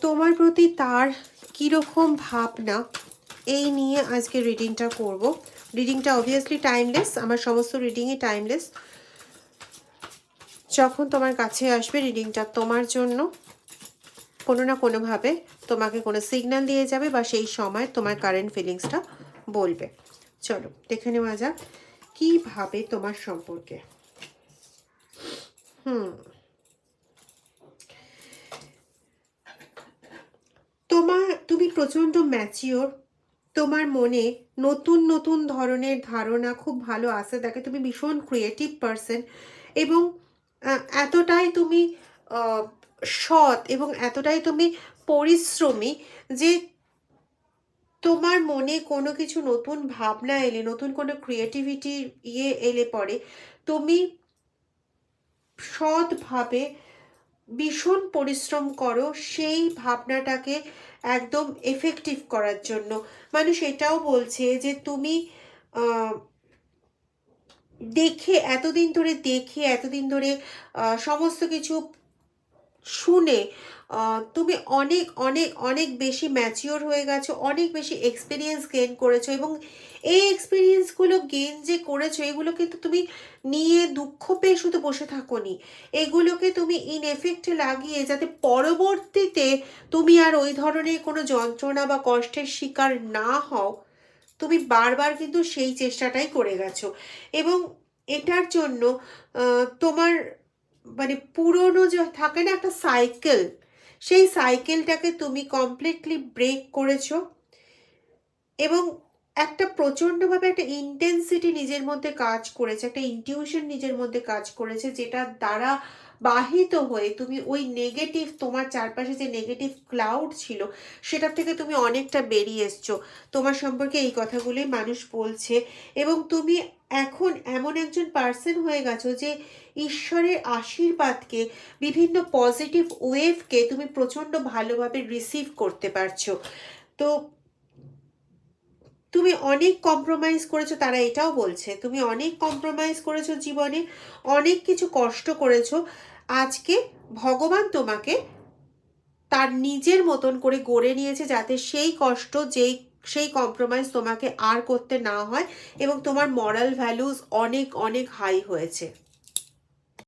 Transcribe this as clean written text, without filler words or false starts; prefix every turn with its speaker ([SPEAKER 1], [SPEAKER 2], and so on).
[SPEAKER 1] তোমার প্রতি তার কীরকম ভাবনা এই নিয়ে আজকে রিডিংটা করব। রিডিংটা অবভিয়াসলি টাইমলেস, আমার সমস্ত রিডিংই টাইমলেস। যখন তোমার কাছে আসবে রিডিংটা তোমার জন্য কোনো না কোনোভাবে তোমাকে কোনো সিগন্যাল দিয়ে যাবে বা সেই সময় তোমার কারেন্ট ফিলিংসটা বলবে। চলো দেখে নেওয়া যাক কী ভাবে তোমার সম্পর্কে। তুমি প্রচণ্ড ম্যাচিওর, তোমার মনে নতুন নতুন ধরনের ধারণা খুব ভালো আসে দেখে, তুমি ভীষণ ক্রিয়েটিভ পারসন এবং এতটাই তুমি সৎ এবং এতটাই তুমি পরিশ্রমী যে তোমার মনে কোনো কিছু নতুন ভাবনা এলে, নতুন কোনো ক্রিয়েটিভিটি এলে পরে তুমি সৎভাবে ভীষণ পরিশ্রম করো সেই ভাবনাটাকে একদম এফেক্টিভ করার জন্য। মানুষ এটাও বলছে যে তুমি এতদিন ধরে সমস্ত কিছু শুনে তুমি অনেক অনেক অনেক বেশি ম্যাচিওর হয়ে গেছো, অনেক বেশি এক্সপিরিয়েন্স গেইন করেছো এবং এই এক্সপিরিয়েন্সগুলো গেইন যে করেছো এগুলো কিন্তু তুমি নিয়ে দুঃখ পেয়ে শুধু বসে থাকোনি, এগুলোকে তুমি ইন এফেক্টে লাগিয়ে যাতে পরবর্তীতে তুমি আর ওই ধরনের কোনো যন্ত্রণা বা কষ্টের শিকার না হও, তুমি বারবার কিন্তু সেই চেষ্টাটাই করে গেছো। এবং এটার জন্য তোমার মানে পুরনো যে থাকে না একটা সাইকেল, সেই সাইকেলটাকে তুমি কমপ্লিটলি ব্রেক করেছো এবং একটা প্রচণ্ডভাবে একটা ইন্টেন্সিটি নিজের মধ্যে কাজ করেছে, একটা ইনটিউশন নিজের মধ্যে কাজ করেছে, যেটার দ্বারা বাহিত হয়ে তুমি ওই নেগেটিভ, তোমার চারপাশে যে নেগেটিভ ক্লাউড ছিল সেটার থেকে তুমি অনেকটা বেরিয়ে এসছো। তোমার সম্পর্কে এই কথাগুলোই মানুষ বলছে এবং তুমি এখন এমন একজন পার্সন হয়ে গেছো যে ঈশ্বরের আশীর্বাদকে, বিভিন্ন পজিটিভ ওয়েভকে তুমি প্রচণ্ড ভালোভাবে রিসিভ করতে পারছো। তো তুমি অনেক কম্প্রোমাইজ করেছো, তারা এটাও বলছে তুমি অনেক কম্প্রোমাইজ করেছো জীবনে, অনেক কিছু কষ্ট করেছো। আজকে ভগবান তোমাকে তার নিজের মতন করে গড়ে নিয়েছে যাতে সেই কষ্ট, সেই কম্প্রোমাইজ তোমাকে আর করতে না হয় এবং তোমার মরাল ভ্যালুজ অনেক অনেক হাই হয়েছে।